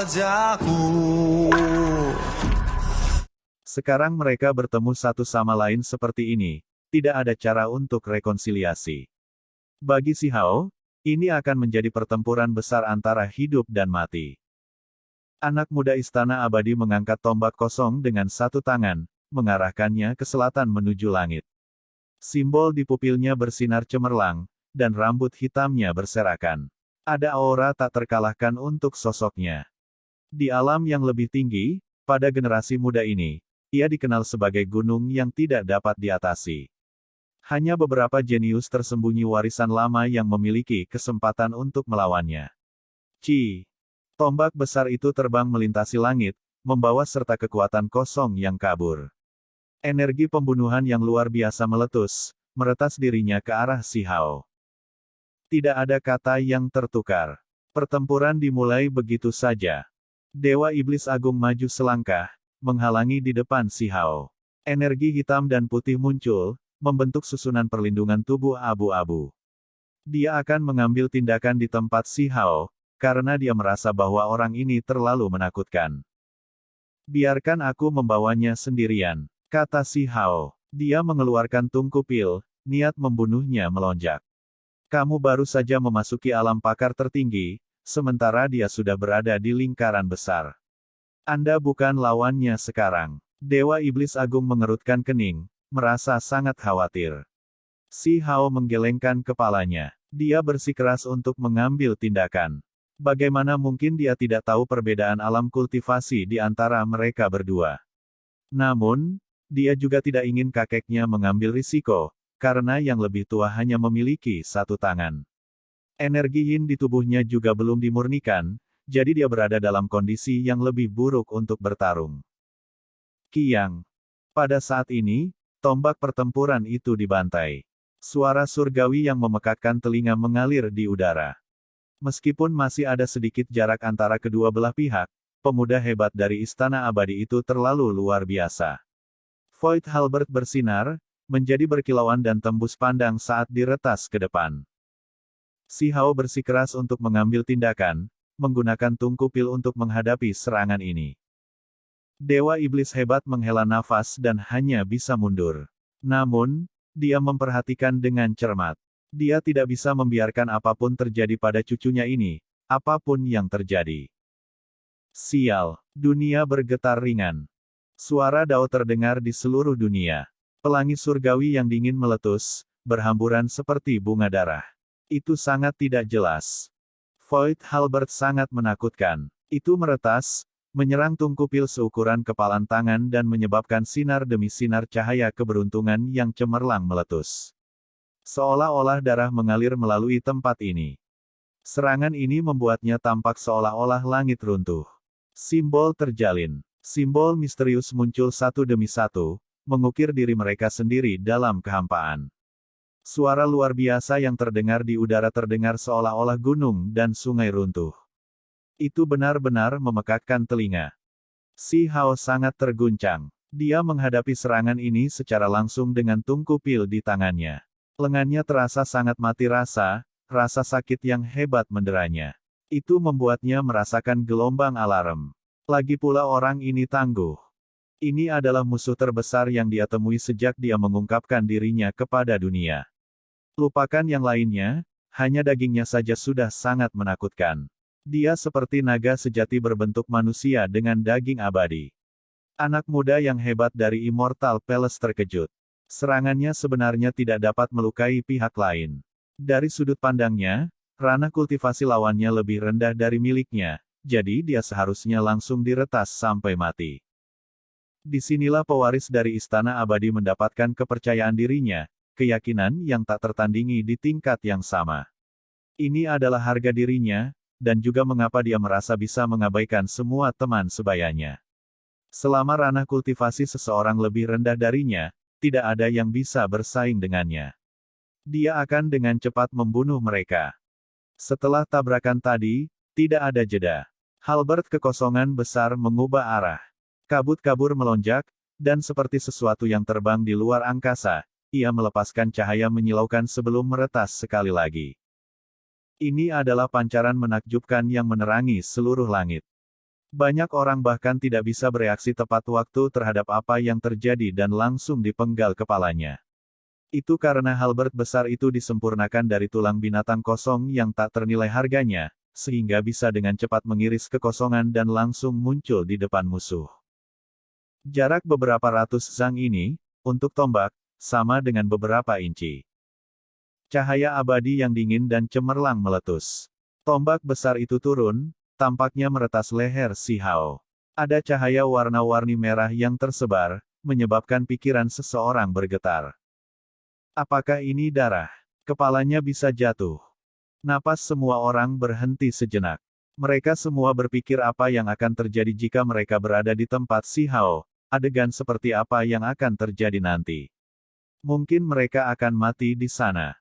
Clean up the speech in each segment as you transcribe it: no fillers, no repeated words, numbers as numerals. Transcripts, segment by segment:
wajahku. Sekarang mereka bertemu satu sama lain seperti ini, tidak ada cara untuk rekonsiliasi. Bagi Si Hao, ini akan menjadi pertempuran besar antara hidup dan mati. Anak muda Istana Abadi mengangkat tombak kosong dengan satu tangan, mengarahkannya ke selatan menuju langit. Simbol di pupilnya bersinar cemerlang, dan rambut hitamnya berserakan. Ada aura tak terkalahkan untuk sosoknya. Di alam yang lebih tinggi, pada generasi muda ini, ia dikenal sebagai gunung yang tidak dapat diatasi. Hanya beberapa jenius tersembunyi warisan lama yang memiliki kesempatan untuk melawannya. Tombak besar itu terbang melintasi langit, membawa serta kekuatan kosong yang kabur. Energi pembunuhan yang luar biasa meletus, meretas dirinya ke arah Si Hao. Tidak ada kata yang tertukar. Pertempuran dimulai begitu saja. Dewa Iblis Agung maju selangkah, menghalangi di depan Si Hao. Energi hitam dan putih muncul, membentuk susunan perlindungan tubuh abu-abu. Dia akan mengambil tindakan di tempat Si Hao, karena dia merasa bahwa orang ini terlalu menakutkan. Biarkan aku membawanya sendirian, kata Si Hao. Dia mengeluarkan tungku pil, niat membunuhnya melonjak. Kamu baru saja memasuki alam pakar tertinggi, sementara dia sudah berada di lingkaran besar. Anda bukan lawannya sekarang. Dewa Iblis Agung mengerutkan kening, merasa sangat khawatir. Si Hao menggelengkan kepalanya. Dia bersikeras untuk mengambil tindakan. Bagaimana mungkin dia tidak tahu perbedaan alam kultivasi di antara mereka berdua? Namun, dia juga tidak ingin kakeknya mengambil risiko, karena yang lebih tua hanya memiliki satu tangan. Energi yin di tubuhnya juga belum dimurnikan, jadi dia berada dalam kondisi yang lebih buruk untuk bertarung. Kiang. Pada saat ini, tombak pertempuran itu dibantai. Suara surgawi yang memekakkan telinga mengalir di udara. Meskipun masih ada sedikit jarak antara kedua belah pihak, pemuda hebat dari Istana Abadi itu terlalu luar biasa. Void Halberd bersinar, menjadi berkilauan dan tembus pandang saat diretas ke depan. Si Hao bersikeras untuk mengambil tindakan, menggunakan tungku pil untuk menghadapi serangan ini. Dewa Iblis hebat menghela nafas dan hanya bisa mundur. Namun, dia memperhatikan dengan cermat. Dia tidak bisa membiarkan apapun terjadi pada cucunya ini, apapun yang terjadi. Sial, dunia bergetar ringan. Suara Dao terdengar di seluruh dunia. Pelangi surgawi yang dingin meletus, berhamburan seperti bunga darah. Itu sangat tidak jelas. Void Halberd sangat menakutkan. Itu meretas, menyerang tungku pil seukuran kepalan tangan dan menyebabkan sinar demi sinar cahaya keberuntungan yang cemerlang meletus. Seolah-olah darah mengalir melalui tempat ini. Serangan ini membuatnya tampak seolah-olah langit runtuh. Simbol terjalin. Simbol misterius muncul satu demi satu, mengukir diri mereka sendiri dalam kehampaan. Suara luar biasa yang terdengar di udara terdengar seolah-olah gunung dan sungai runtuh. Itu benar-benar memekakkan telinga. Si Hao sangat terguncang. Dia menghadapi serangan ini secara langsung dengan tungku pil di tangannya. Lengannya terasa sangat mati rasa sakit yang hebat menderanya. Itu membuatnya merasakan gelombang alarm. Lagi pula orang ini tangguh. Ini adalah musuh terbesar yang dia temui sejak dia mengungkapkan dirinya kepada dunia. Lupakan yang lainnya, hanya dagingnya saja sudah sangat menakutkan. Dia seperti naga sejati berbentuk manusia dengan daging abadi. Anak muda yang hebat dari Immortal Palace terkejut. Serangannya sebenarnya tidak dapat melukai pihak lain. Dari sudut pandangnya, ranah kultivasi lawannya lebih rendah dari miliknya, jadi dia seharusnya langsung diretas sampai mati. Disinilah pewaris dari Istana Abadi mendapatkan kepercayaan dirinya, keyakinan yang tak tertandingi di tingkat yang sama. Ini adalah harga dirinya, dan juga mengapa dia merasa bisa mengabaikan semua teman sebayanya. Selama ranah kultivasi seseorang lebih rendah darinya, tidak ada yang bisa bersaing dengannya. Dia akan dengan cepat membunuh mereka. Setelah tabrakan tadi, tidak ada jeda. Halberd kekosongan besar mengubah arah. Kabut-kabur melonjak, dan seperti sesuatu yang terbang di luar angkasa, ia melepaskan cahaya menyilaukan sebelum meretas sekali lagi. Ini adalah pancaran menakjubkan yang menerangi seluruh langit. Banyak orang bahkan tidak bisa bereaksi tepat waktu terhadap apa yang terjadi dan langsung dipenggal kepalanya. Itu karena halberd besar itu disempurnakan dari tulang binatang kosong yang tak ternilai harganya, sehingga bisa dengan cepat mengiris kekosongan dan langsung muncul di depan musuh. Jarak beberapa ratus zang ini, untuk tombak, sama dengan beberapa inci. Cahaya abadi yang dingin dan cemerlang meletus. Tombak besar itu turun, tampaknya meretas leher si Hao. Ada cahaya warna-warni merah yang tersebar, menyebabkan pikiran seseorang bergetar. Apakah ini darah? Kepalanya bisa jatuh. Napas semua orang berhenti sejenak. Mereka semua berpikir apa yang akan terjadi jika mereka berada di tempat si Hao, adegan seperti apa yang akan terjadi nanti. Mungkin mereka akan mati di sana.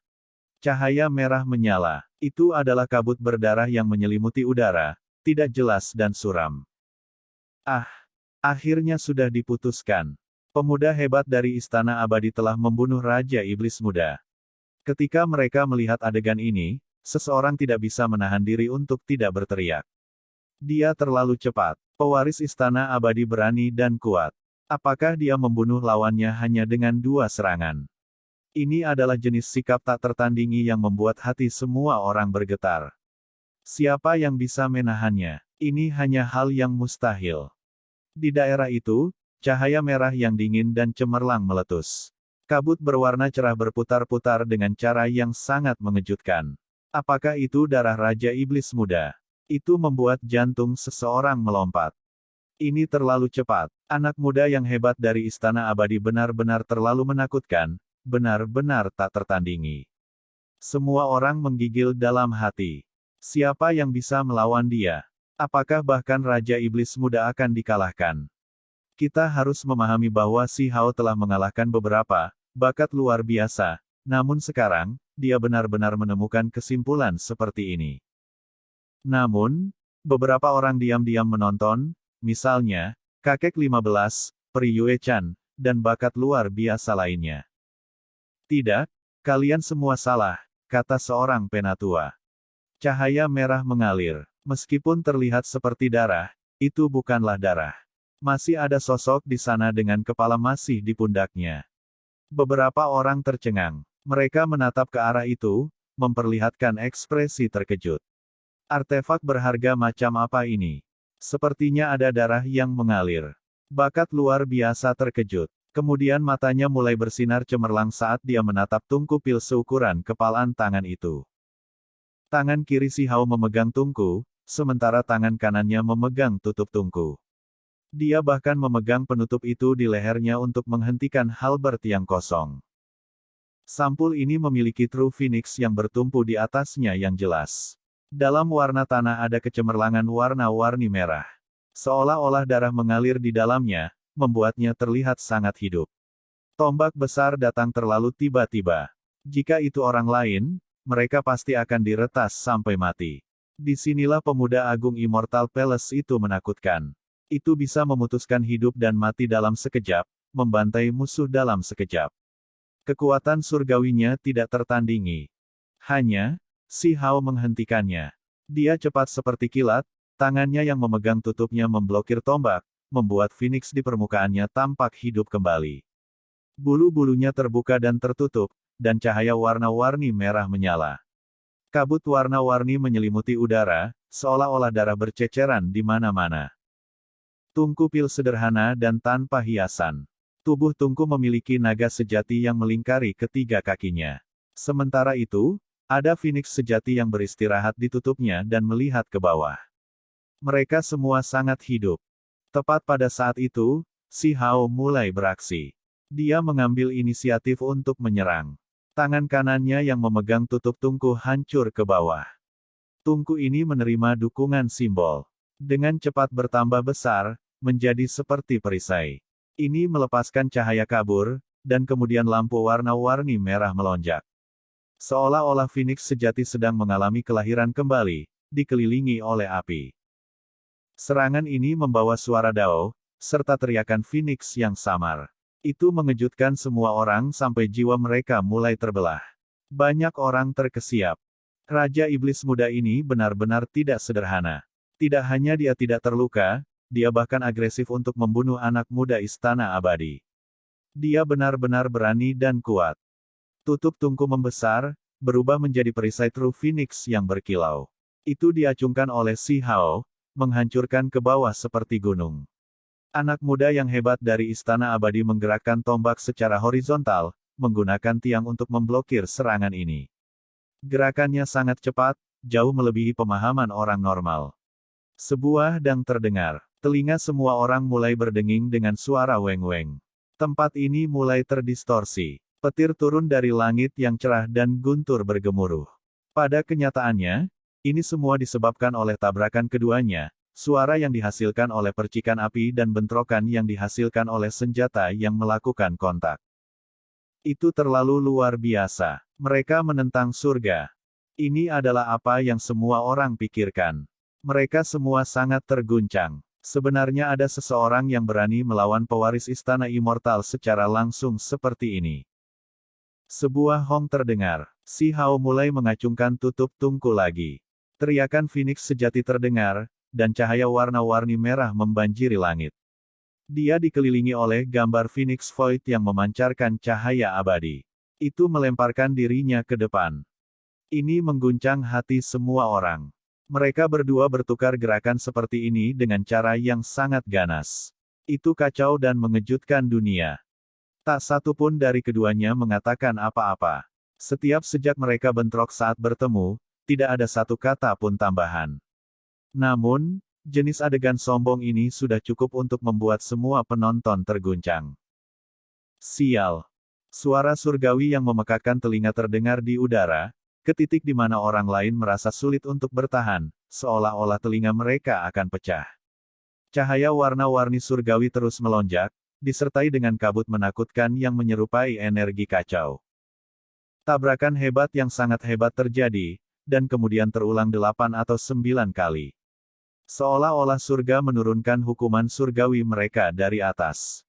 Cahaya merah menyala. Itu adalah kabut berdarah yang menyelimuti udara, tidak jelas dan suram. Akhirnya sudah diputuskan. Pemuda hebat dari Istana Abadi telah membunuh Raja Iblis Muda. Ketika mereka melihat adegan ini, seseorang tidak bisa menahan diri untuk tidak berteriak. Dia terlalu cepat. Pewaris Istana Abadi berani dan kuat. Apakah dia membunuh lawannya hanya dengan 2 serangan? Ini adalah jenis sikap tak tertandingi yang membuat hati semua orang bergetar. Siapa yang bisa menahannya? Ini hanya hal yang mustahil. Di daerah itu, cahaya merah yang dingin dan cemerlang meletus. Kabut berwarna cerah berputar-putar dengan cara yang sangat mengejutkan. Apakah itu darah Raja Iblis Muda? Itu membuat jantung seseorang melompat. Ini terlalu cepat. Anak muda yang hebat dari Istana Abadi benar-benar terlalu menakutkan, benar-benar tak tertandingi. Semua orang menggigil dalam hati. Siapa yang bisa melawan dia? Apakah bahkan Raja Iblis Muda akan dikalahkan? Kita harus memahami bahwa si Hao telah mengalahkan beberapa bakat luar biasa, namun sekarang, dia benar-benar menemukan kesimpulan seperti ini. Namun, beberapa orang diam-diam menonton, misalnya, kakek 15, Pri Yue Chan, dan bakat luar biasa lainnya. Tidak, kalian semua salah, kata seorang penatua. Cahaya merah mengalir. Meskipun terlihat seperti darah, itu bukanlah darah. Masih ada sosok di sana dengan kepala masih di pundaknya. Beberapa orang tercengang. Mereka menatap ke arah itu, memperlihatkan ekspresi terkejut. Artefak berharga macam apa ini? Sepertinya ada darah yang mengalir. Bakat luar biasa terkejut. Kemudian matanya mulai bersinar cemerlang saat dia menatap tungku pil seukuran kepalan tangan itu. Tangan kiri si Hao memegang tungku, sementara tangan kanannya memegang tutup tungku. Dia bahkan memegang penutup itu di lehernya untuk menghentikan halberd yang kosong. Sampul ini memiliki True Phoenix yang bertumpu di atasnya yang jelas. Dalam warna tanah ada kecemerlangan warna-warni merah. Seolah-olah darah mengalir di dalamnya, membuatnya terlihat sangat hidup. Tombak besar datang terlalu tiba-tiba. Jika itu orang lain, mereka pasti akan diretas sampai mati. Disinilah pemuda agung Immortal Palace itu menakutkan. Itu bisa memutuskan hidup dan mati dalam sekejap, membantai musuh dalam sekejap. Kekuatan surgawinya tidak tertandingi. Hanya, si Hao menghentikannya. Dia cepat seperti kilat, tangannya yang memegang tutupnya memblokir tombak, membuat Phoenix di permukaannya tampak hidup kembali. Bulu-bulunya terbuka dan tertutup, dan cahaya warna-warni merah menyala. Kabut warna-warni menyelimuti udara, seolah-olah darah berceceran di mana-mana. Tungku pil sederhana dan tanpa hiasan. Tubuh tungku memiliki naga sejati yang melingkari ketiga kakinya. Sementara itu, ada Phoenix sejati yang beristirahat di tutupnya dan melihat ke bawah. Mereka semua sangat hidup. Tepat pada saat itu, si Hao mulai beraksi. Dia mengambil inisiatif untuk menyerang. Tangan kanannya yang memegang tutup tungku hancur ke bawah. Tungku ini menerima dukungan simbol. Dengan cepat bertambah besar, menjadi seperti perisai. Ini melepaskan cahaya kabur, dan kemudian lampu warna-warni merah melonjak. Seolah-olah Phoenix sejati sedang mengalami kelahiran kembali, dikelilingi oleh api. Serangan ini membawa suara Dao, serta teriakan Phoenix yang samar. Itu mengejutkan semua orang sampai jiwa mereka mulai terbelah. Banyak orang terkesiap. Raja Iblis Muda ini benar-benar tidak sederhana. Tidak hanya dia tidak terluka, dia bahkan agresif untuk membunuh anak muda Istana Abadi. Dia benar-benar berani dan kuat. Tutup tungku membesar, berubah menjadi perisai True Phoenix yang berkilau. Itu diacungkan oleh Si Hao, menghancurkan ke bawah seperti gunung. Anak muda yang hebat dari Istana Abadi menggerakkan tombak secara horizontal, menggunakan tiang untuk memblokir serangan ini. Gerakannya sangat cepat, jauh melebihi pemahaman orang normal. Sebuah dang terdengar. Telinga semua orang mulai berdenging dengan suara weng-weng. Tempat ini mulai terdistorsi. Petir turun dari langit yang cerah dan guntur bergemuruh. Pada kenyataannya, ini semua disebabkan oleh tabrakan keduanya, suara yang dihasilkan oleh percikan api dan bentrokan yang dihasilkan oleh senjata yang melakukan kontak. Itu terlalu luar biasa. Mereka menentang surga. Ini adalah apa yang semua orang pikirkan. Mereka semua sangat terguncang. Sebenarnya ada seseorang yang berani melawan pewaris Istana Immortal secara langsung seperti ini. Sebuah hong terdengar. Si Hao mulai mengacungkan tutup tungku lagi. Teriakan Phoenix sejati terdengar, dan cahaya warna-warni merah membanjiri langit. Dia dikelilingi oleh gambar Phoenix Void yang memancarkan cahaya abadi. Itu melemparkan dirinya ke depan. Ini mengguncang hati semua orang. Mereka berdua bertukar gerakan seperti ini dengan cara yang sangat ganas. Itu kacau dan mengejutkan dunia. Tak satu pun dari keduanya mengatakan apa-apa. Sejak mereka bentrok saat bertemu, tidak ada satu kata pun tambahan. Namun, jenis adegan sombong ini sudah cukup untuk membuat semua penonton terguncang. Sial. Suara surgawi yang memekakkan telinga terdengar di udara, ke titik di mana orang lain merasa sulit untuk bertahan, seolah-olah telinga mereka akan pecah. Cahaya warna-warni surgawi terus melonjak, disertai dengan kabut menakutkan yang menyerupai energi kacau. Tabrakan hebat yang sangat hebat terjadi, dan kemudian terulang 8 atau 9 kali. Seolah-olah surga menurunkan hukuman surgawi mereka dari atas.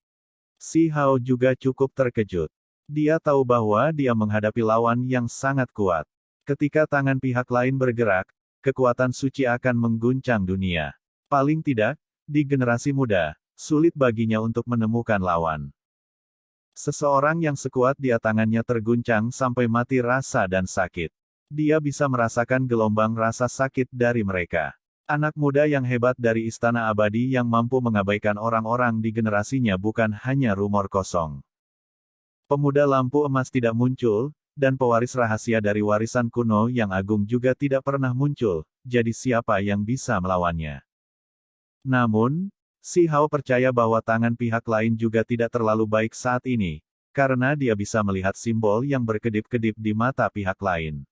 Si Hao juga cukup terkejut. Dia tahu bahwa dia menghadapi lawan yang sangat kuat. Ketika tangan pihak lain bergerak, kekuatan suci akan mengguncang dunia. Paling tidak, di generasi muda, sulit baginya untuk menemukan lawan. Seseorang yang sekuat dia tangannya terguncang sampai mati rasa dan sakit. Dia bisa merasakan gelombang rasa sakit dari mereka. Anak muda yang hebat dari Istana Abadi yang mampu mengabaikan orang-orang di generasinya bukan hanya rumor kosong. Pemuda lampu emas tidak muncul, dan pewaris rahasia dari warisan kuno yang agung juga tidak pernah muncul, jadi siapa yang bisa melawannya? Namun, Si Hao percaya bahwa tangan pihak lain juga tidak terlalu baik saat ini, karena dia bisa melihat simbol yang berkedip-kedip di mata pihak lain.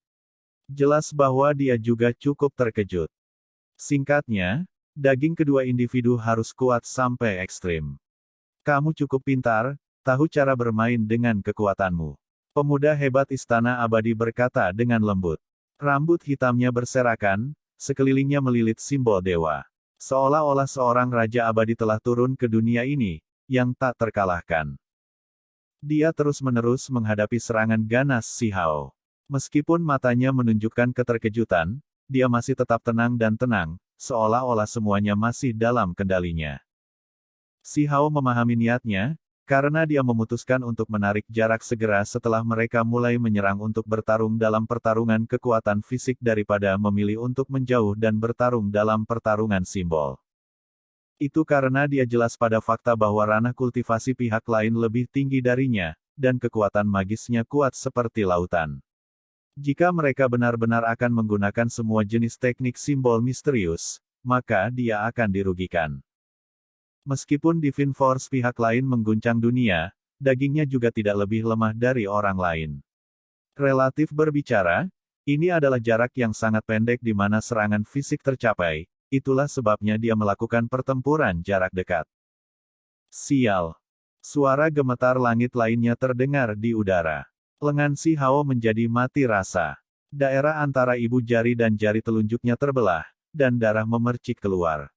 Jelas bahwa dia juga cukup terkejut. Singkatnya, daging kedua individu harus kuat sampai ekstrim. Kamu cukup pintar, tahu cara bermain dengan kekuatanmu. Pemuda hebat Istana Abadi berkata dengan lembut. Rambut hitamnya berserakan, sekelilingnya melilit simbol dewa. Seolah-olah seorang raja abadi telah turun ke dunia ini, yang tak terkalahkan. Dia terus-menerus menghadapi serangan ganas Si Hao. Meskipun matanya menunjukkan keterkejutan, dia masih tetap tenang dan tenang, seolah-olah semuanya masih dalam kendalinya. Si Hao memahami niatnya, karena dia memutuskan untuk menarik jarak segera setelah mereka mulai menyerang untuk bertarung dalam pertarungan kekuatan fisik daripada memilih untuk menjauh dan bertarung dalam pertarungan simbol. Itu karena dia jelas pada fakta bahwa ranah kultivasi pihak lain lebih tinggi darinya, dan kekuatan magisnya kuat seperti lautan. Jika mereka benar-benar akan menggunakan semua jenis teknik simbol misterius, maka dia akan dirugikan. Meskipun Divine Force pihak lain mengguncang dunia, dagingnya juga tidak lebih lemah dari orang lain. Relatif berbicara, ini adalah jarak yang sangat pendek di mana serangan fisik tercapai, itulah sebabnya dia melakukan pertempuran jarak dekat. Sial. Suara gemetar langit lainnya terdengar di udara. Lengan Si Hao menjadi mati rasa. Daerah antara ibu jari dan jari telunjuknya terbelah, dan darah memercik keluar.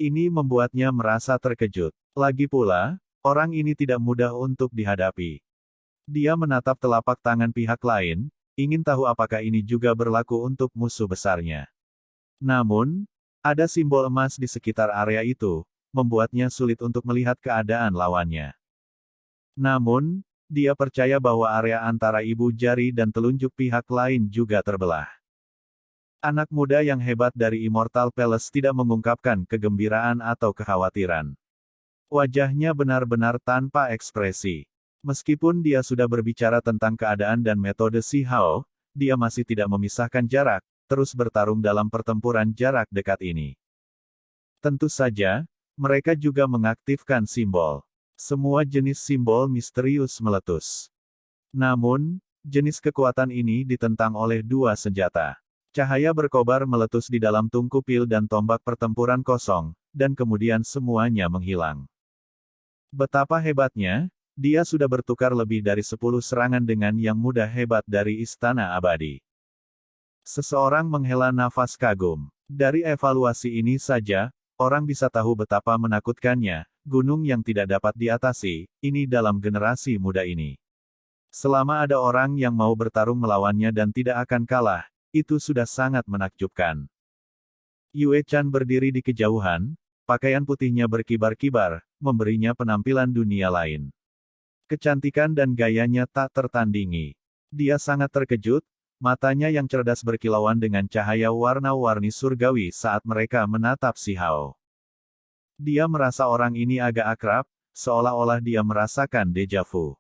Ini membuatnya merasa terkejut. Lagi pula, orang ini tidak mudah untuk dihadapi. Dia menatap telapak tangan pihak lain, ingin tahu apakah ini juga berlaku untuk musuh besarnya. Namun, Ada simbol emas di sekitar area itu, membuatnya sulit untuk melihat keadaan lawannya. Namun, dia percaya bahwa area antara ibu jari dan telunjuk pihak lain juga terbelah. Anak muda yang hebat dari Immortal Palace tidak mengungkapkan kegembiraan atau kekhawatiran. Wajahnya benar-benar tanpa ekspresi. Meskipun dia sudah berbicara tentang keadaan dan metode Si Hao, dia masih tidak memisahkan jarak, terus bertarung dalam pertempuran jarak dekat ini. Tentu saja, mereka juga mengaktifkan simbol. Semua jenis simbol misterius meletus. Namun, jenis kekuatan ini ditentang oleh dua senjata. Cahaya berkobar meletus di dalam tungku pil dan tombak pertempuran kosong, dan kemudian semuanya menghilang. Betapa hebatnya, dia sudah bertukar lebih dari 10 serangan dengan yang muda hebat dari Istana Abadi. Seseorang menghela nafas kagum. Dari evaluasi ini saja, orang bisa tahu betapa menakutkannya, gunung yang tidak dapat diatasi, ini dalam generasi muda ini. Selama ada orang yang mau bertarung melawannya dan tidak akan kalah, itu sudah sangat menakjubkan. Yue Chan berdiri di kejauhan, pakaian putihnya berkibar-kibar, memberinya penampilan dunia lain. Kecantikan dan gayanya tak tertandingi. Dia sangat terkejut, matanya yang cerdas berkilauan dengan cahaya warna-warni surgawi saat mereka menatap Si Hao. Dia merasa orang ini agak akrab, seolah-olah dia merasakan deja vu.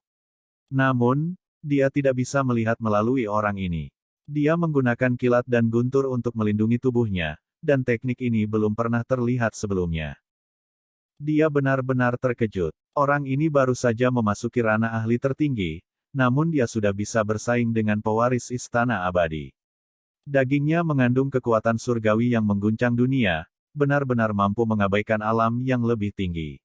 Namun, dia tidak bisa melihat melalui orang ini. Dia menggunakan kilat dan guntur untuk melindungi tubuhnya, dan teknik ini belum pernah terlihat sebelumnya. Dia benar-benar terkejut. Orang ini baru saja memasuki ranah ahli tertinggi, namun dia sudah bisa bersaing dengan pewaris Istana Abadi. Dagingnya mengandung kekuatan surgawi yang mengguncang dunia, benar-benar mampu mengabaikan alam yang lebih tinggi.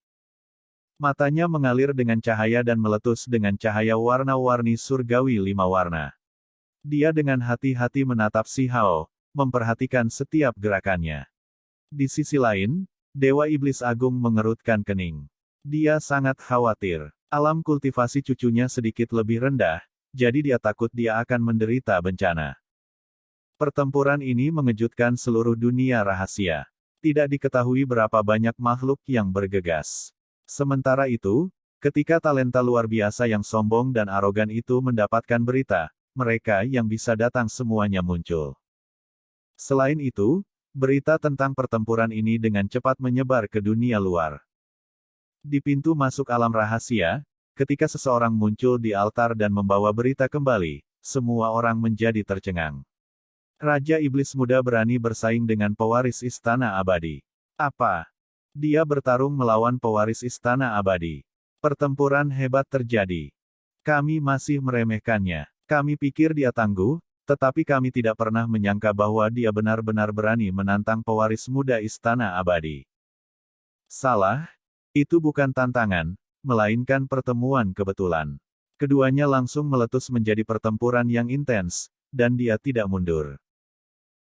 Matanya mengalir dengan cahaya dan meletus dengan cahaya warna-warni surgawi 5 warna. Dia dengan hati-hati menatap Si Hao, memperhatikan setiap gerakannya. Di sisi lain, Dewa Iblis Agung mengerutkan kening. Dia sangat khawatir. Alam kultivasi cucunya sedikit lebih rendah, jadi dia takut dia akan menderita bencana. Pertempuran ini mengejutkan seluruh dunia rahasia. Tidak diketahui berapa banyak makhluk yang bergegas. Sementara itu, ketika talenta luar biasa yang sombong dan arogan itu mendapatkan berita, mereka yang bisa datang semuanya muncul. Selain itu, berita tentang pertempuran ini dengan cepat menyebar ke dunia luar. Di pintu masuk alam rahasia, ketika seseorang muncul di altar dan membawa berita kembali, semua orang menjadi tercengang. Raja Iblis Muda berani bersaing dengan pewaris Istana Abadi. Apa? Dia bertarung melawan pewaris Istana Abadi. Pertempuran hebat terjadi. Kami masih meremehkannya. Kami pikir dia tangguh, tetapi kami tidak pernah menyangka bahwa dia benar-benar berani menantang pewaris muda Istana Abadi. Salah, itu bukan tantangan, melainkan pertemuan kebetulan. Keduanya langsung meletus menjadi pertempuran yang intens, dan dia tidak mundur.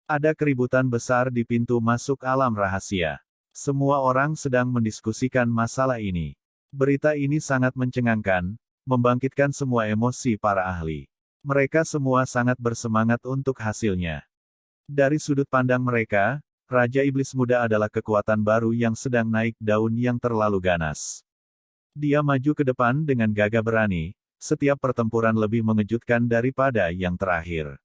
Ada keributan besar di pintu masuk alam rahasia. Semua orang sedang mendiskusikan masalah ini. Berita ini sangat mencengangkan, membangkitkan semua emosi para ahli. Mereka semua sangat bersemangat untuk hasilnya. Dari sudut pandang mereka, Raja Iblis Muda adalah kekuatan baru yang sedang naik daun yang terlalu ganas. Dia maju ke depan dengan gagah berani, setiap pertempuran lebih mengejutkan daripada yang terakhir.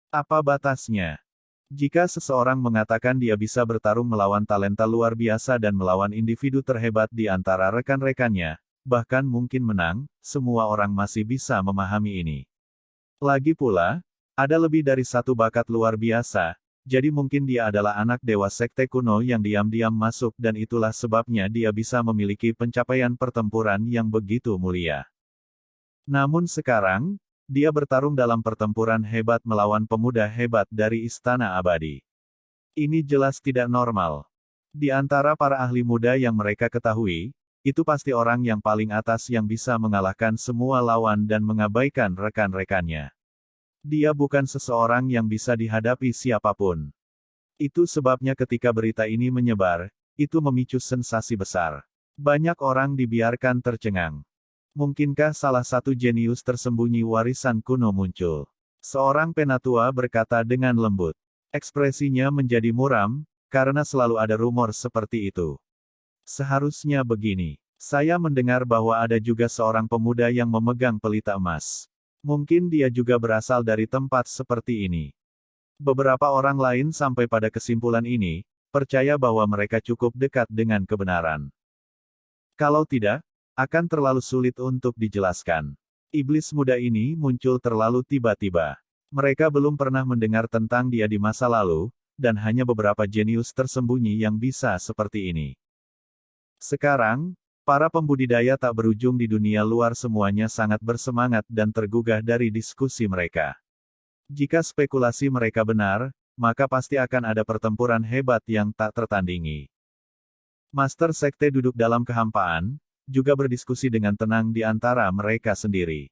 Apa batasnya? Jika seseorang mengatakan dia bisa bertarung melawan talenta luar biasa dan melawan individu terhebat di antara rekan-rekannya, bahkan mungkin menang, semua orang masih bisa memahami ini. Lagi pula, ada lebih dari satu bakat luar biasa, jadi mungkin dia adalah anak dewa sekte kuno yang diam-diam masuk dan itulah sebabnya dia bisa memiliki pencapaian pertempuran yang begitu mulia. Namun sekarang, dia bertarung dalam pertempuran hebat melawan pemuda hebat dari Istana Abadi. Ini jelas tidak normal. Di antara para ahli muda yang mereka ketahui, itu pasti orang yang paling atas yang bisa mengalahkan semua lawan dan mengabaikan rekan-rekannya. Dia bukan seseorang yang bisa dihadapi siapapun. Itu sebabnya ketika berita ini menyebar, itu memicu sensasi besar. Banyak orang dibiarkan tercengang. Mungkinkah salah satu jenius tersembunyi warisan kuno muncul? Seorang penatua berkata dengan lembut. Ekspresinya menjadi muram, karena selalu ada rumor seperti itu. Seharusnya begini. Saya mendengar bahwa ada juga seorang pemuda yang memegang pelita emas. Mungkin dia juga berasal dari tempat seperti ini. Beberapa orang lain sampai pada kesimpulan ini, percaya bahwa mereka cukup dekat dengan kebenaran. Kalau tidak, akan terlalu sulit untuk dijelaskan. Iblis muda ini muncul terlalu tiba-tiba. Mereka belum pernah mendengar tentang dia di masa lalu, dan hanya beberapa jenius tersembunyi yang bisa seperti ini. Sekarang, para pembudidaya tak berujung di dunia luar semuanya sangat bersemangat dan tergugah dari diskusi mereka. Jika spekulasi mereka benar, maka pasti akan ada pertempuran hebat yang tak tertandingi. Master Sekte duduk dalam kehampaan, juga berdiskusi dengan tenang di antara mereka sendiri.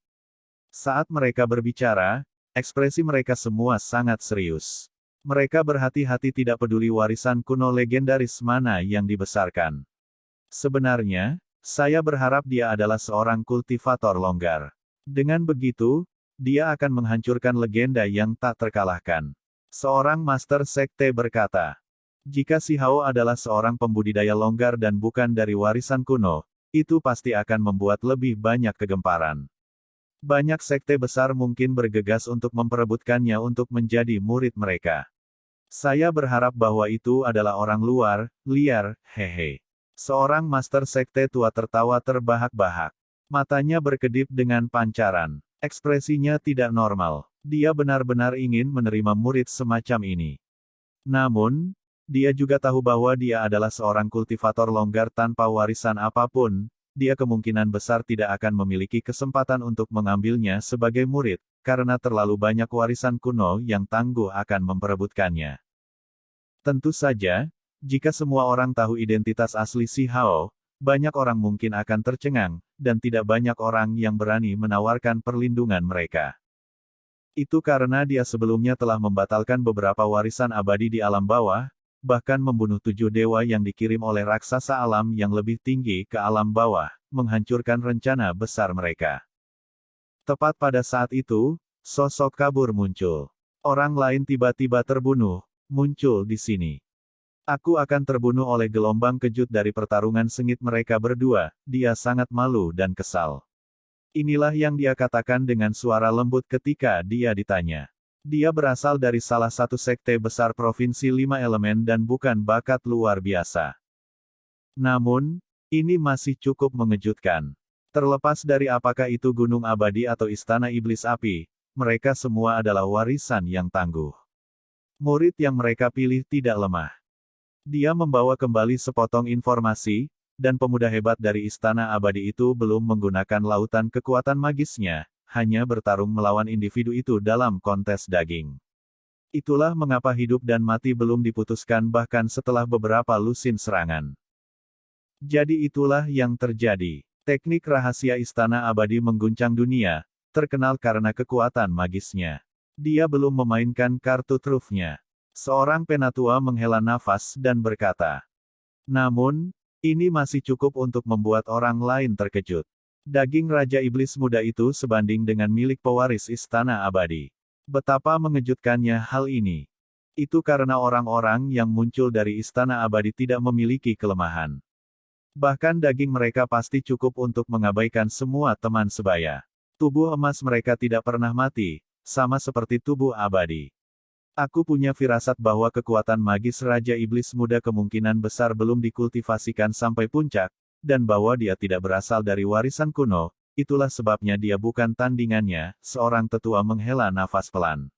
Saat mereka berbicara, ekspresi mereka semua sangat serius. Mereka berhati-hati tidak peduli warisan kuno legendaris mana yang dibesarkan. Sebenarnya, saya berharap dia adalah seorang kultivator longgar. Dengan begitu, dia akan menghancurkan legenda yang tak terkalahkan. Seorang Master Sekte berkata, jika si Hao adalah seorang pembudidaya longgar dan bukan dari warisan kuno, itu pasti akan membuat lebih banyak kegemparan. Banyak sekte besar mungkin bergegas untuk memperebutkannya untuk menjadi murid mereka. Saya berharap bahwa itu adalah orang luar, liar, hehe. Seorang Master Sekte tua tertawa terbahak-bahak. Matanya berkedip dengan pancaran. Ekspresinya tidak normal. Dia benar-benar ingin menerima murid semacam ini. Namun, dia juga tahu bahwa dia adalah seorang kultivator longgar tanpa warisan apapun. Dia kemungkinan besar tidak akan memiliki kesempatan untuk mengambilnya sebagai murid, karena terlalu banyak warisan kuno yang tangguh akan memperebutkannya. Tentu saja, jika semua orang tahu identitas asli si Hao, banyak orang mungkin akan tercengang, dan tidak banyak orang yang berani menawarkan perlindungan mereka. Itu karena dia sebelumnya telah membatalkan beberapa warisan abadi di alam bawah, bahkan membunuh 7 dewa yang dikirim oleh raksasa alam yang lebih tinggi ke alam bawah, menghancurkan rencana besar mereka. Tepat pada saat itu, sosok kabur muncul. Orang lain tiba-tiba terbunuh, muncul di sini. Aku akan terbunuh oleh gelombang kejut dari pertarungan sengit mereka berdua, dia sangat malu dan kesal. Inilah yang dia katakan dengan suara lembut ketika dia ditanya. Dia berasal dari salah satu sekte besar provinsi 5 elemen dan bukan bakat luar biasa. Namun, ini masih cukup mengejutkan. Terlepas dari apakah itu gunung abadi atau istana iblis api, mereka semua adalah warisan yang tangguh. Murid yang mereka pilih tidak lemah. Dia membawa kembali sepotong informasi, dan pemuda hebat dari istana abadi itu belum menggunakan lautan kekuatan magisnya, hanya bertarung melawan individu itu dalam kontes daging. Itulah mengapa hidup dan mati belum diputuskan bahkan setelah beberapa lusin serangan. Jadi itulah yang terjadi. Teknik rahasia istana abadi mengguncang dunia, terkenal karena kekuatan magisnya. Dia belum memainkan kartu trufnya. Seorang penatua menghela nafas dan berkata, namun, ini masih cukup untuk membuat orang lain terkejut. Daging Raja Iblis muda itu sebanding dengan milik pewaris istana abadi. Betapa mengejutkannya hal ini. Itu karena orang-orang yang muncul dari istana abadi tidak memiliki kelemahan. Bahkan daging mereka pasti cukup untuk mengabaikan semua teman sebaya. Tubuh emas mereka tidak pernah mati, sama seperti tubuh abadi. Aku punya firasat bahwa kekuatan magis Raja Iblis muda kemungkinan besar belum dikultivasikan sampai puncak, dan bahwa dia tidak berasal dari warisan kuno, itulah sebabnya dia bukan tandingannya, seorang tetua menghela nafas pelan.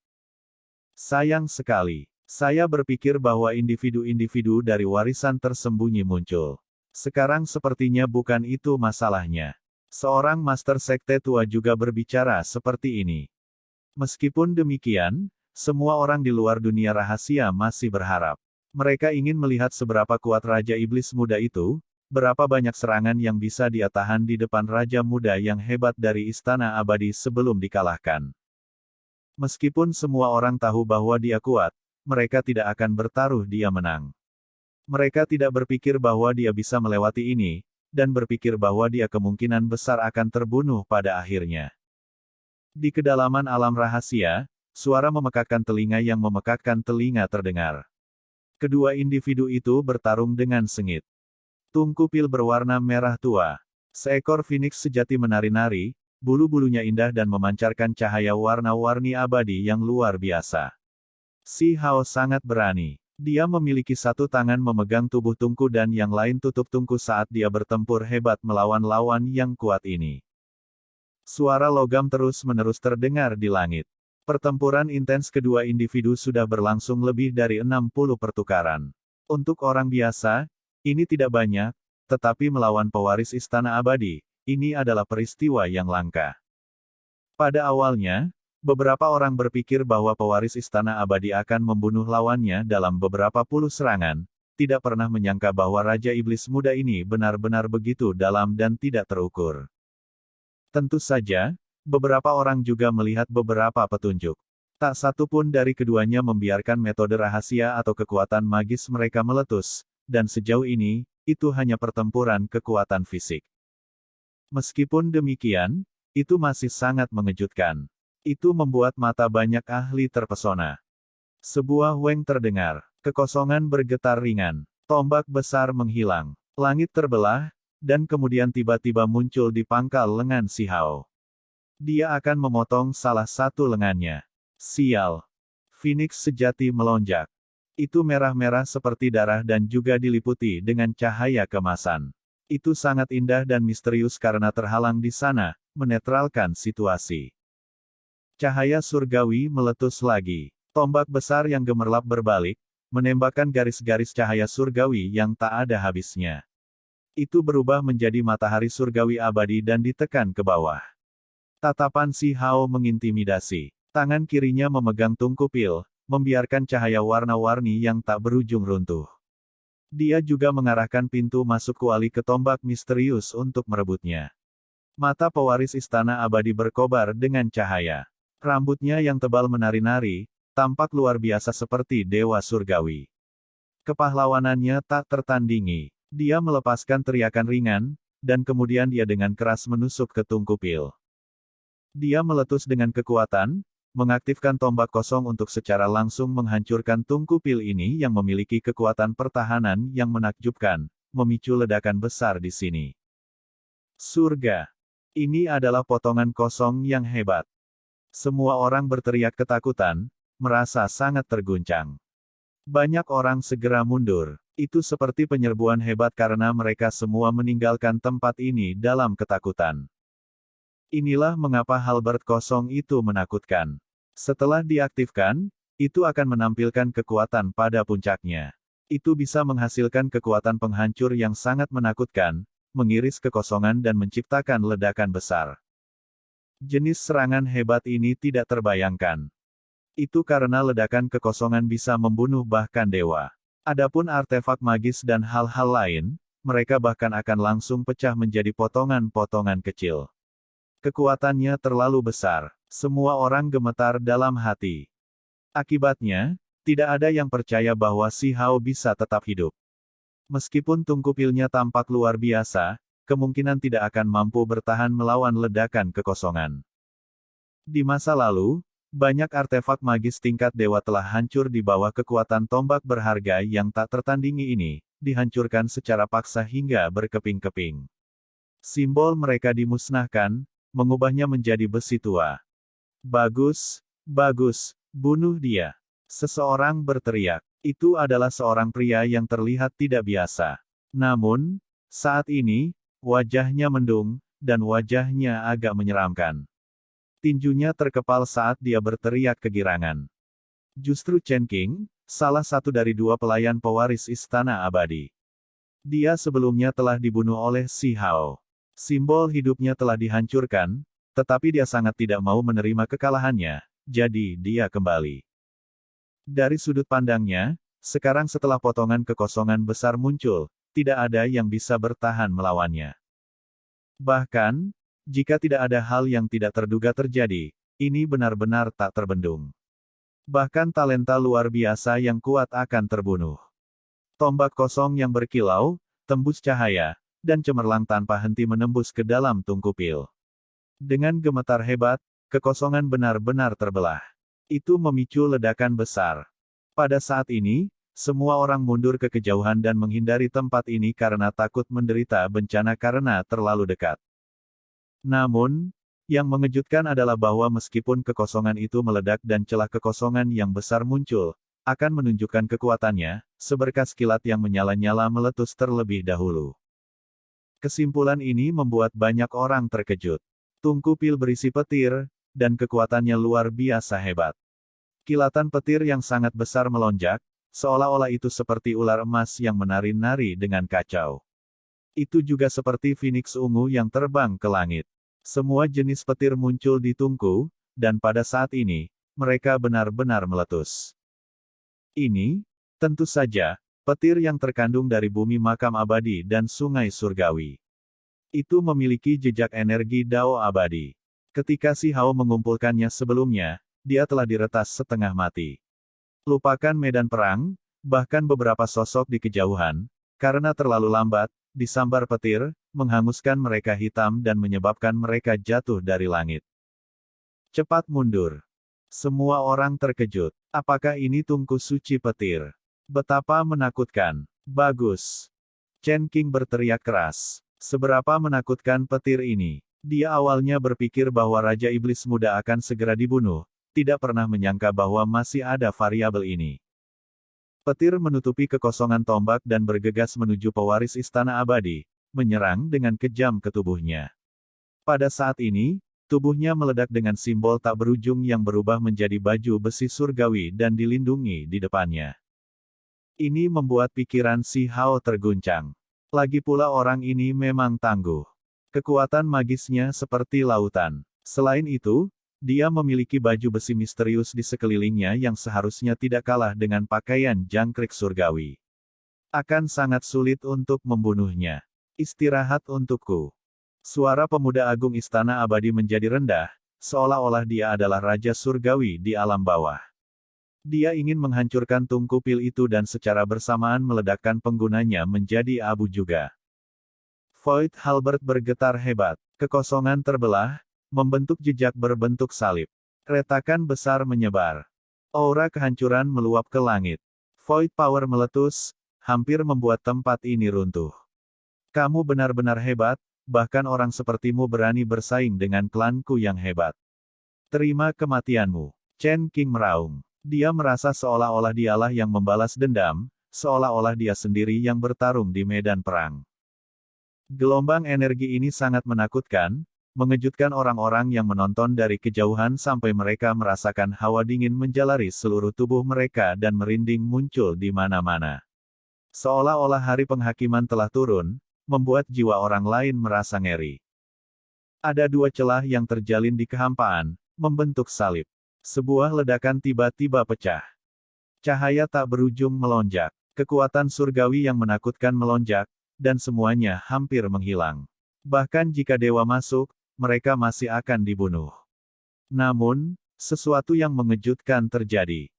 Sayang sekali, saya berpikir bahwa individu-individu dari warisan tersembunyi muncul. Sekarang sepertinya bukan itu masalahnya. Seorang Master Sekte tua juga berbicara seperti ini. Meskipun demikian, semua orang di luar dunia rahasia masih berharap. Mereka ingin melihat seberapa kuat Raja Iblis muda itu, berapa banyak serangan yang bisa dia tahan di depan Raja muda yang hebat dari Istana Abadi sebelum dikalahkan. Meskipun semua orang tahu bahwa dia kuat, mereka tidak akan bertaruh dia menang. Mereka tidak berpikir bahwa dia bisa melewati ini, dan berpikir bahwa dia kemungkinan besar akan terbunuh pada akhirnya. Di kedalaman alam rahasia, suara memekakkan telinga yang memekakkan telinga terdengar. Kedua individu itu bertarung dengan sengit. Tungku pil berwarna merah tua. Seekor phoenix sejati menari-nari, bulu-bulunya indah dan memancarkan cahaya warna-warni abadi yang luar biasa. Si Hao sangat berani. Dia memiliki satu tangan memegang tubuh Tungku dan yang lain tutup Tungku saat dia bertempur hebat melawan lawan yang kuat ini. Suara logam terus-menerus terdengar di langit. Pertempuran intens kedua individu sudah berlangsung lebih dari 60 pertukaran. Untuk orang biasa, ini tidak banyak, tetapi melawan pewaris Istana Abadi, ini adalah peristiwa yang langka. Pada awalnya, beberapa orang berpikir bahwa pewaris Istana Abadi akan membunuh lawannya dalam beberapa puluh serangan, tidak pernah menyangka bahwa Raja Iblis Muda ini benar-benar begitu dalam dan tidak terukur. Tentu saja, beberapa orang juga melihat beberapa petunjuk. Tak satu pun dari keduanya membiarkan metode rahasia atau kekuatan magis mereka meletus, dan sejauh ini, itu hanya pertempuran kekuatan fisik. Meskipun demikian, itu masih sangat mengejutkan. Itu membuat mata banyak ahli terpesona. Sebuah weng terdengar, kekosongan bergetar ringan, tombak besar menghilang, langit terbelah, dan kemudian tiba-tiba muncul di pangkal lengan si Hao. Dia akan memotong salah satu lengannya. Sial. Phoenix sejati melonjak. Itu merah-merah seperti darah dan juga diliputi dengan cahaya kemasan. Itu sangat indah dan misterius karena terhalang di sana, menetralkan situasi. Cahaya surgawi meletus lagi. Tombak besar yang gemerlap berbalik, menembakkan garis-garis cahaya surgawi yang tak ada habisnya. Itu berubah menjadi matahari surgawi abadi dan ditekan ke bawah. Tatapan si Hao mengintimidasi. Tangan kirinya memegang tungku pil, membiarkan cahaya warna-warni yang tak berujung runtuh. Dia juga mengarahkan pintu masuk kuali ke tombak misterius untuk merebutnya. Mata pewaris Istana Abadi berkobar dengan cahaya. Rambutnya yang tebal menari-nari, tampak luar biasa seperti dewa surgawi. Kepahlawanannya tak tertandingi. Dia melepaskan teriakan ringan, dan kemudian dia dengan keras menusuk ke tungku pil. Dia meletus dengan kekuatan, mengaktifkan tombak kosong untuk secara langsung menghancurkan tungku pil ini yang memiliki kekuatan pertahanan yang menakjubkan, memicu ledakan besar di sini. Surga. Ini adalah potongan kosong yang hebat. Semua orang berteriak ketakutan, merasa sangat terguncang. Banyak orang segera mundur. Itu seperti penyerbuan hebat karena mereka semua meninggalkan tempat ini dalam ketakutan. Inilah mengapa halberd kosong itu menakutkan. Setelah diaktifkan, itu akan menampilkan kekuatan pada puncaknya. Itu bisa menghasilkan kekuatan penghancur yang sangat menakutkan, mengiris kekosongan dan menciptakan ledakan besar. Jenis serangan hebat ini tidak terbayangkan. Itu karena ledakan kekosongan bisa membunuh bahkan dewa. Adapun artefak magis dan hal-hal lain, mereka bahkan akan langsung pecah menjadi potongan-potongan kecil. Kekuatannya terlalu besar. Semua orang gemetar dalam hati. Akibatnya, tidak ada yang percaya bahwa si Hao bisa tetap hidup. Meskipun tungku pilnya tampak luar biasa, kemungkinan tidak akan mampu bertahan melawan ledakan kekosongan. Di masa lalu, banyak artefak magis tingkat dewa telah hancur di bawah kekuatan tombak berharga yang tak tertandingi ini, dihancurkan secara paksa hingga berkeping-keping. Simbol mereka dimusnahkan, mengubahnya menjadi besi tua. Bagus, bagus, bunuh dia. Seseorang berteriak. Itu adalah seorang pria yang terlihat tidak biasa. Namun, saat ini, wajahnya mendung, dan wajahnya agak menyeramkan. Tinjunya terkepal saat dia berteriak kegirangan. Justru Chen Qing, salah satu dari dua pelayan pewaris Istana Abadi. Dia sebelumnya telah dibunuh oleh si Hao. Simbol hidupnya telah dihancurkan, tetapi dia sangat tidak mau menerima kekalahannya, jadi dia kembali. Dari sudut pandangnya, sekarang setelah potongan kekosongan besar muncul, tidak ada yang bisa bertahan melawannya. Bahkan, jika tidak ada hal yang tidak terduga terjadi, ini benar-benar tak terbendung. Bahkan talenta luar biasa yang kuat akan terbunuh. Tombak kosong yang berkilau, tembus cahaya, dan cemerlang tanpa henti menembus ke dalam tungku pil. Dengan gemetar hebat, kekosongan benar-benar terbelah. Itu memicu ledakan besar. Pada saat ini, semua orang mundur ke kejauhan dan menghindari tempat ini karena takut menderita bencana karena terlalu dekat. Namun, yang mengejutkan adalah bahwa meskipun kekosongan itu meledak dan celah kekosongan yang besar muncul, akan menunjukkan kekuatannya, seberkas kilat yang menyala-nyala meletus terlebih dahulu. Kesimpulan ini membuat banyak orang terkejut. Tungku pil berisi petir, dan kekuatannya luar biasa hebat. Kilatan petir yang sangat besar melonjak, seolah-olah itu seperti ular emas yang menari-nari dengan kacau. Itu juga seperti phoenix ungu yang terbang ke langit. Semua jenis petir muncul di tungku, dan pada saat ini, mereka benar-benar meletus. Ini, tentu saja, petir yang terkandung dari bumi makam abadi dan sungai surgawi. Itu memiliki jejak energi Dao abadi. Ketika Si Hao mengumpulkannya sebelumnya, dia telah diretas setengah mati. Lupakan medan perang, bahkan beberapa sosok di kejauhan, karena terlalu lambat, disambar petir, menghanguskan mereka hitam dan menyebabkan mereka jatuh dari langit. Cepat mundur. Semua orang terkejut. Apakah ini tungku suci petir? Betapa menakutkan. Bagus. Chen Qing berteriak keras. Seberapa menakutkan petir ini? Dia awalnya berpikir bahwa Raja Iblis Muda akan segera dibunuh, tidak pernah menyangka bahwa masih ada variabel ini. Petir menutupi kekosongan tombak dan bergegas menuju pewaris istana abadi, menyerang dengan kejam ke tubuhnya. Pada saat ini, tubuhnya meledak dengan simbol tak berujung yang berubah menjadi baju besi surgawi dan dilindungi di depannya. Ini membuat pikiran Si Hao terguncang. Lagi pula orang ini memang tangguh. Kekuatan magisnya seperti lautan. Selain itu, dia memiliki baju besi misterius di sekelilingnya yang seharusnya tidak kalah dengan pakaian jangkrik surgawi. Akan sangat sulit untuk membunuhnya. Istirahat untukku. Suara pemuda agung istana abadi menjadi rendah, seolah-olah dia adalah raja surgawi di alam bawah. Dia ingin menghancurkan tungku pil itu dan secara bersamaan meledakkan penggunanya menjadi abu juga. Void Halberd bergetar hebat. Kekosongan terbelah, membentuk jejak berbentuk salib. Retakan besar menyebar. Aura kehancuran meluap ke langit. Void Power meletus, hampir membuat tempat ini runtuh. Kamu benar-benar hebat, bahkan orang sepertimu berani bersaing dengan klanku yang hebat. Terima kematianmu. Chen Qing meraung. Dia merasa seolah-olah dialah yang membalas dendam, seolah-olah dia sendiri yang bertarung di medan perang. Gelombang energi ini sangat menakutkan, mengejutkan orang-orang yang menonton dari kejauhan sampai mereka merasakan hawa dingin menjalari seluruh tubuh mereka dan merinding muncul di mana-mana. Seolah-olah hari penghakiman telah turun, membuat jiwa orang lain merasa ngeri. Ada dua celah yang terjalin di kehampaan, membentuk salib. Sebuah ledakan tiba-tiba pecah. Cahaya tak berujung melonjak. Kekuatan surgawi yang menakutkan melonjak, dan semuanya hampir menghilang. Bahkan jika dewa masuk, mereka masih akan dibunuh. Namun, sesuatu yang mengejutkan terjadi.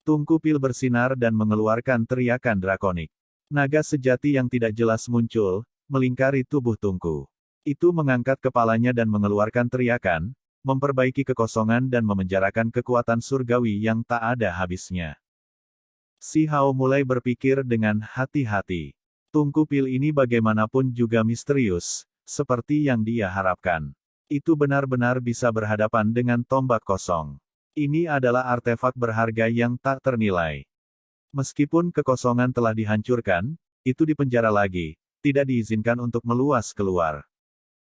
Tungku pil bersinar dan mengeluarkan teriakan drakonik. Naga sejati yang tidak jelas muncul, melingkari tubuh tungku. Itu mengangkat kepalanya dan mengeluarkan teriakan, memperbaiki kekosongan dan memenjarakan kekuatan surgawi yang tak ada habisnya. Si Hao mulai berpikir dengan hati-hati. Tungku pil ini bagaimanapun juga misterius, seperti yang dia harapkan. Itu benar-benar bisa berhadapan dengan tombak kosong. Ini adalah artefak berharga yang tak ternilai. Meskipun kekosongan telah dihancurkan, itu dipenjara lagi, tidak diizinkan untuk meluas keluar.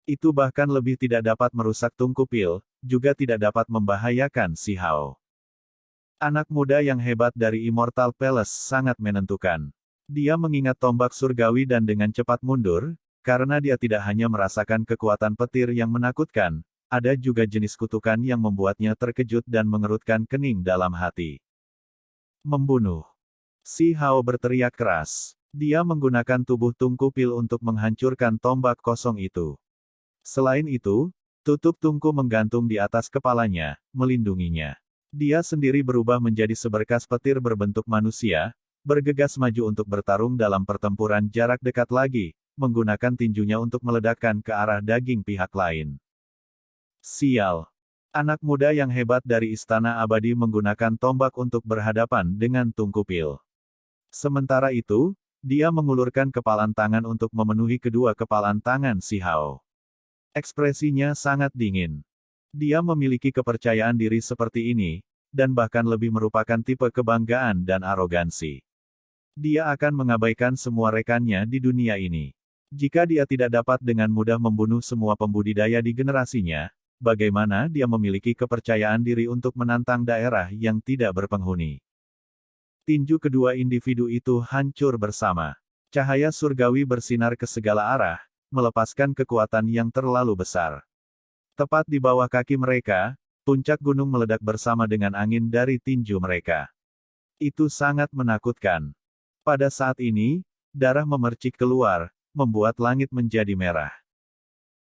Itu bahkan lebih tidak dapat merusak tungku pil, juga tidak dapat membahayakan Si Hao. Anak muda yang hebat dari Immortal Palace sangat menentukan. Dia mengingat tombak surgawi dan dengan cepat mundur, karena dia tidak hanya merasakan kekuatan petir yang menakutkan, ada juga jenis kutukan yang membuatnya terkejut dan mengerutkan kening dalam hati. Membunuh. Si Hao berteriak keras. Dia menggunakan tubuh tungku pil untuk menghancurkan tombak kosong itu. Selain itu, tutup tungku menggantung di atas kepalanya, melindunginya. Dia sendiri berubah menjadi seberkas petir berbentuk manusia, bergegas maju untuk bertarung dalam pertempuran jarak dekat lagi, menggunakan tinjunya untuk meledakkan ke arah daging pihak lain. Sial! Anak muda yang hebat dari Istana Abadi menggunakan tombak untuk berhadapan dengan tungku pil. Sementara itu, dia mengulurkan kepalan tangan untuk memenuhi kedua kepalan tangan si Hao. Ekspresinya sangat dingin. Dia memiliki kepercayaan diri seperti ini, dan bahkan lebih merupakan tipe kebanggaan dan arogansi. Dia akan mengabaikan semua rekannya di dunia ini. Jika dia tidak dapat dengan mudah membunuh semua pembudidaya di generasinya, bagaimana dia memiliki kepercayaan diri untuk menantang daerah yang tidak berpenghuni? Tinju kedua individu itu hancur bersama. Cahaya surgawi bersinar ke segala arah, melepaskan kekuatan yang terlalu besar. Tepat di bawah kaki mereka, puncak gunung meledak bersama dengan angin dari tinju mereka. Itu sangat menakutkan. Pada saat ini, darah memercik keluar, membuat langit menjadi merah.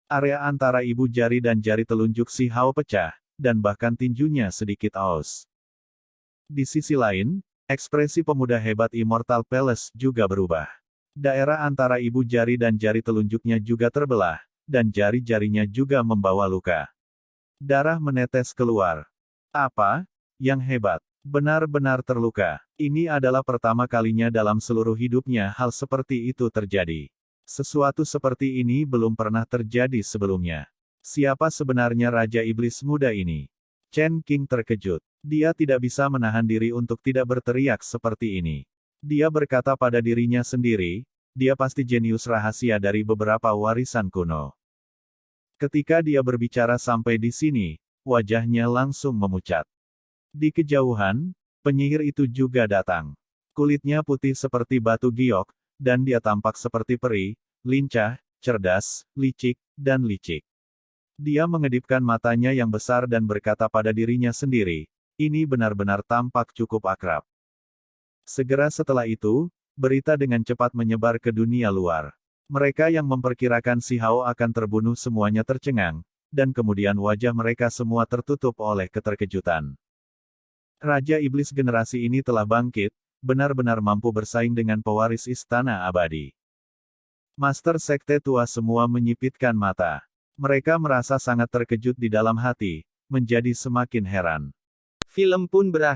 Area antara ibu jari dan jari telunjuk si Hao pecah, dan bahkan tinjunya sedikit aus. Di sisi lain, ekspresi pemuda hebat Immortal Palace juga berubah. Daerah antara ibu jari dan jari telunjuknya juga terbelah, dan jari-jarinya juga membawa luka. Darah menetes keluar. Apa? Yang hebat. Benar-benar terluka. Ini adalah pertama kalinya dalam seluruh hidupnya hal seperti itu terjadi. Sesuatu seperti ini belum pernah terjadi sebelumnya. Siapa sebenarnya Raja Iblis Muda ini? Chen Qing terkejut. Dia tidak bisa menahan diri untuk tidak berteriak seperti ini. Dia berkata pada dirinya sendiri, dia pasti jenius rahasia dari beberapa warisan kuno. Ketika dia berbicara sampai di sini, wajahnya langsung memucat. Di kejauhan, penyihir itu juga datang. Kulitnya putih seperti batu giok, dan dia tampak seperti peri, lincah, cerdas, licik, dan licik. Dia mengedipkan matanya yang besar dan berkata pada dirinya sendiri, ini benar-benar tampak cukup akrab. Segera setelah itu, berita dengan cepat menyebar ke dunia luar. Mereka yang memperkirakan si Hao akan terbunuh semuanya tercengang, dan kemudian wajah mereka semua tertutup oleh keterkejutan. Raja Iblis generasi ini telah bangkit, benar-benar mampu bersaing dengan pewaris istana abadi. Master Sekte tua semua menyipitkan mata. Mereka merasa sangat terkejut di dalam hati, menjadi semakin heran. Film pun berakhir.